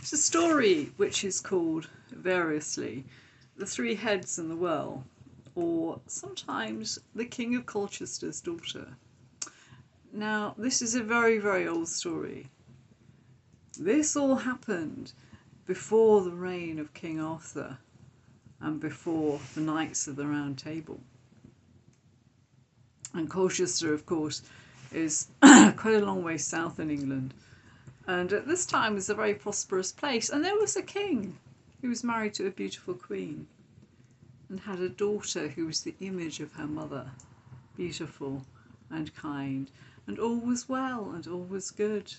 It's a story which is called variously The Three Heads and the Well, or sometimes The King of Colchester's Daughter. Now, this is a very, very old story. This all happened before the reign of King Arthur and before the Knights of the Round Table. And Colchester, of course, is quite a long way south in England. And at this time was a very prosperous place. And there was a king who was married to a beautiful queen and had a daughter who was the image of her mother, beautiful and kind. And all was well and all was good.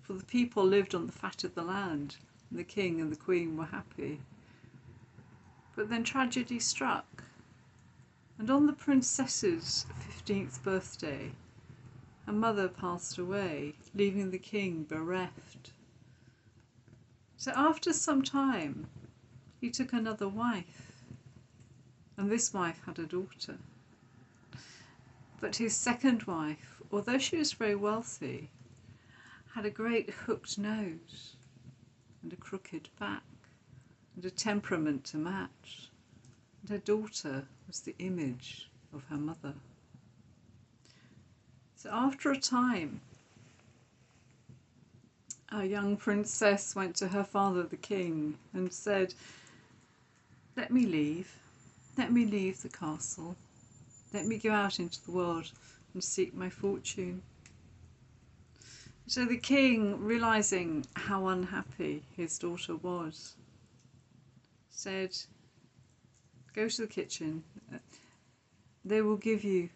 For the people lived on the fat of the land, and the king and the queen were happy. But then tragedy struck. And on the princess's 15th birthday, her mother passed away, leaving the king bereft. So after some time, he took another wife, and this wife had a daughter. But his second wife, although she was very wealthy, had a great hooked nose and a crooked back and a temperament to match, and her daughter was the image of her mother. So after a time, our young princess went to her father, the king, and said, let me leave the castle, let me go out into the world and seek my fortune. So the king, realising how unhappy his daughter was, said, go to the kitchen, they will give you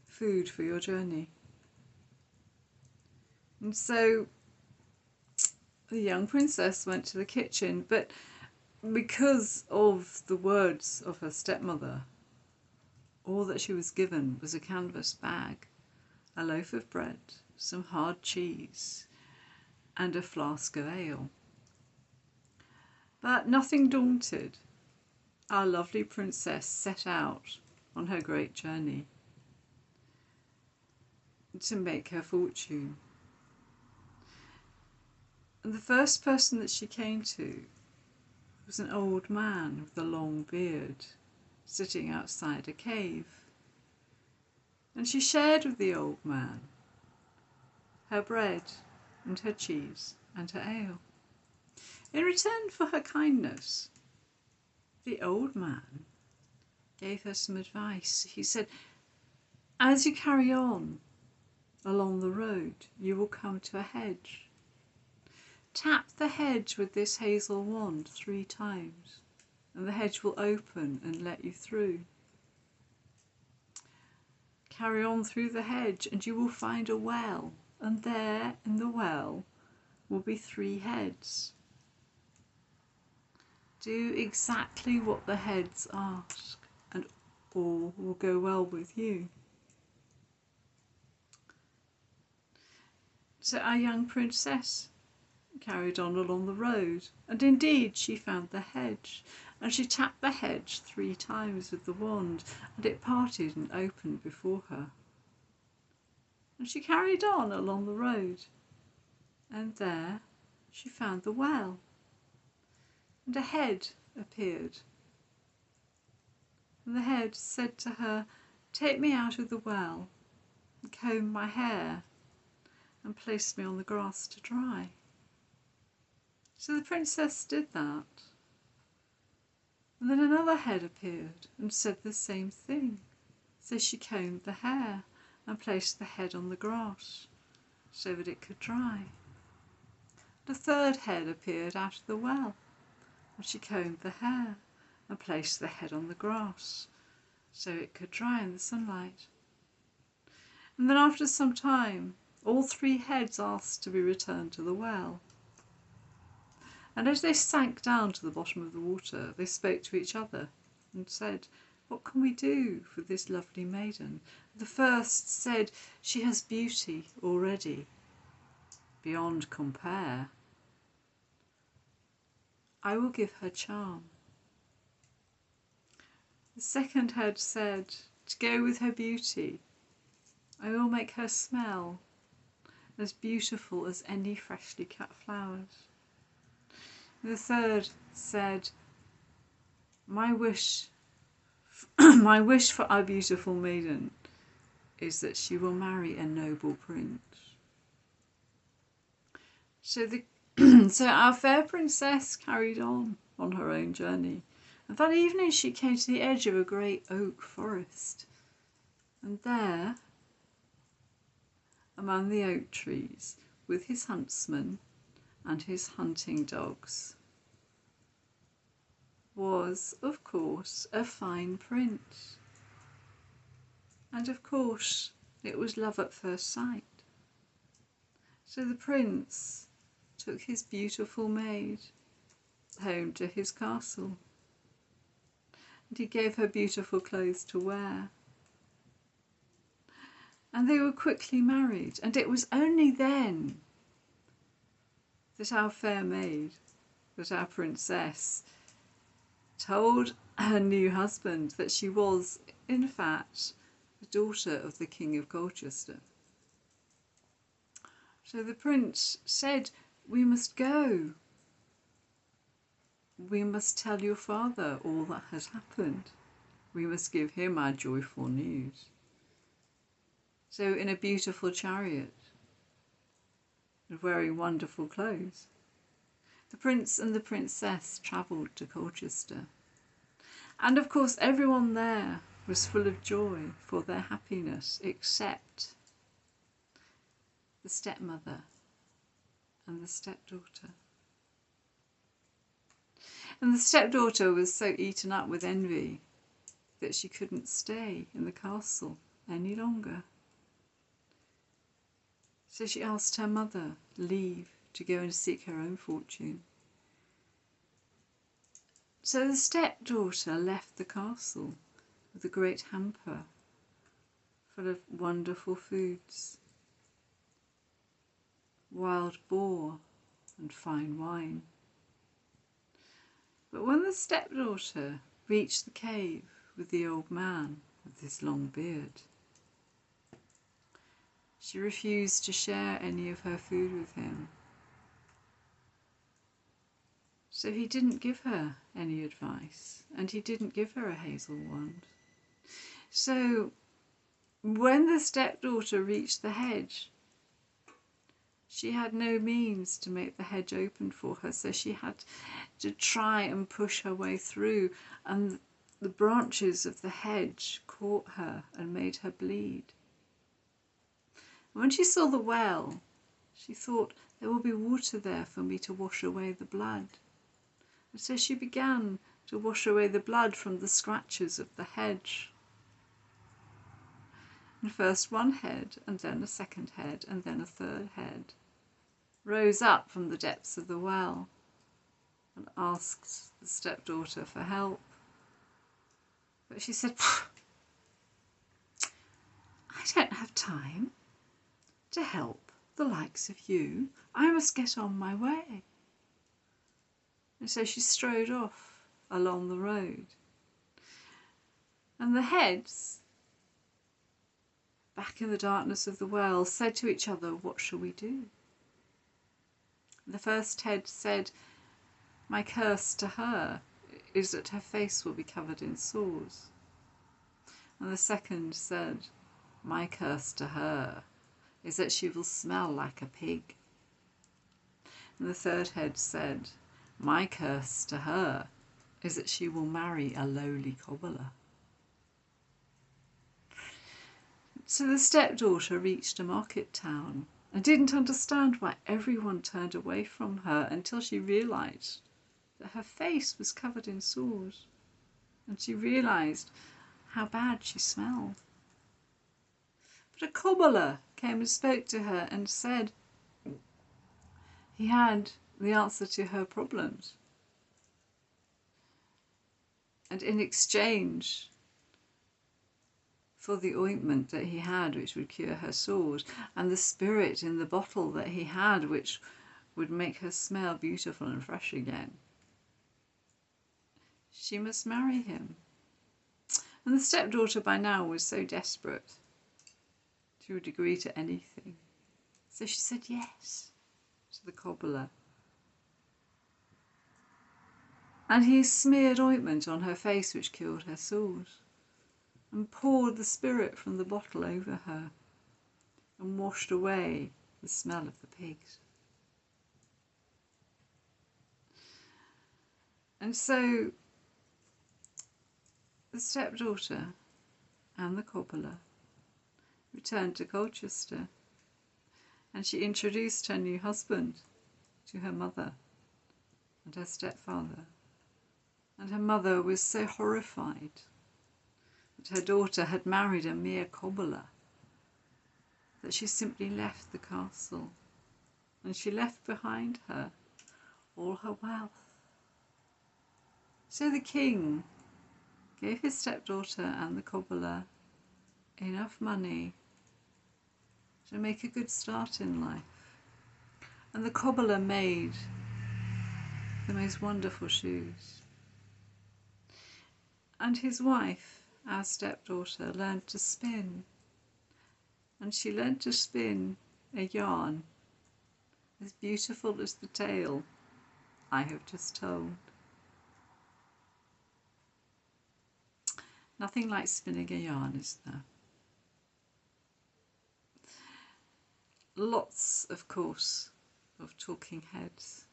food for your journey. And so the young princess went to the kitchen, but because of the words of her stepmother, all that she was given was a canvas bag, a loaf of bread, some hard cheese, and a flask of ale. But nothing daunted, our lovely princess set out on her great journey to make her fortune. And the first person that she came to was an old man with a long beard sitting outside a cave. And she shared with the old man her bread and her cheese and her ale. In return for her kindness, the old man gave her some advice. He said, as you carry on along the road, you will come to a hedge. Tap the hedge with this hazel wand 3 times, and the hedge will open and let you through. Carry on through the hedge and you will find a well, and there in the well will be 3 heads. Do exactly what the heads ask, and all will go well with you. So our young princess carried on along the road, and indeed she found the hedge, and she tapped the hedge 3 times with the wand, and it parted and opened before her. And she carried on along the road, and there she found the well, and a head appeared. And the head said to her, take me out of the well, and comb my hair, and place me on the grass to dry. So the princess did that. And then another head appeared and said the same thing. So she combed the hair and placed the head on the grass so that it could dry. The third head appeared out of the well, and she combed the hair and placed the head on the grass so it could dry in the sunlight. And then after some time, all 3 heads asked to be returned to the well. And as they sank down to the bottom of the water, they spoke to each other and said, what can we do for this lovely maiden? The first said, she has beauty already, beyond compare. I will give her charm. The second head said, to go with her beauty, I will make her smell as beautiful as any freshly cut flowers. The third said, my wish, my wish for our beautiful maiden is that she will marry a noble prince. So so our fair princess carried on her own journey. And that evening she came to the edge of a great oak forest. And there, among the oak trees, with his huntsman and his hunting dogs, was, of course, a fine prince. And of course, it was love at first sight. So the prince took his beautiful maid home to his castle, and he gave her beautiful clothes to wear. And they were quickly married, and it was only then that our fair maid, that our princess, told her new husband that she was, in fact, the daughter of the King of Colchester. So the prince said, we must go. We must tell your father all that has happened. We must give him our joyful news. So in a beautiful chariot and wearing wonderful clothes, the prince and the princess travelled to Colchester. And of course everyone there was full of joy for their happiness, except the stepmother and the stepdaughter. And the stepdaughter was so eaten up with envy that she couldn't stay in the castle any longer. So she asked her mother leave to go and seek her own fortune. So the stepdaughter left the castle with a great hamper full of wonderful foods, wild boar and fine wine. But when the stepdaughter reached the cave with the old man with his long beard, she refused to share any of her food with him. So he didn't give her any advice, and he didn't give her a hazel wand. So when the stepdaughter reached the hedge, she had no means to make the hedge open for her, so she had to try and push her way through, and the branches of the hedge caught her and made her bleed. And when she saw the well, she thought, there will be water there for me to wash away the blood. And so she began to wash away the blood from the scratches of the hedge. And first one head, and then a second head, and then a third head rose up from the depths of the well and asked the stepdaughter for help. But she said, I don't have time to help the likes of you. I must get on my way. And so she strode off along the road. And the heads, back in the darkness of the well, said to each other, what shall we do? And the first head said, my curse to her is that her face will be covered in sores. And the second said, my curse to her is that she will smell like a pig. And the third head said, my curse to her is that she will marry a lowly cobbler. So the stepdaughter reached a market town and didn't understand why everyone turned away from her until she realised that her face was covered in sores, and she realised how bad she smelled. But a cobbler came and spoke to her and said he had the answer to her problems. And in exchange for the ointment that he had, which would cure her sores, and the spirit in the bottle that he had, which would make her smell beautiful and fresh again, she must marry him. And the stepdaughter by now was so desperate, she would agree to anything. So she said yes to the cobbler. And he smeared ointment on her face which killed her sores, and poured the spirit from the bottle over her, and washed away the smell of the pigs. And so the stepdaughter and the cobbler returned to Colchester, and she introduced her new husband to her mother and her stepfather. And her mother was so horrified that her daughter had married a mere cobbler that she simply left the castle, and she left behind her all her wealth. So the king gave his stepdaughter and the cobbler enough money to make a good start in life. And the cobbler made the most wonderful shoes. And his wife, our stepdaughter, learned to spin. And she learned to spin a yarn as beautiful as the tale I have just told. Nothing like spinning a yarn, is there? Lots, of course, of talking heads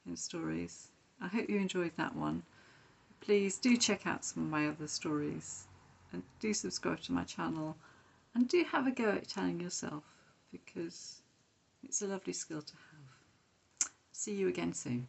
in stories. I hope you enjoyed that one. Please do check out some of my other stories, and do subscribe to my channel, and do have a go at telling yourself, because it's a lovely skill to have. See you again soon.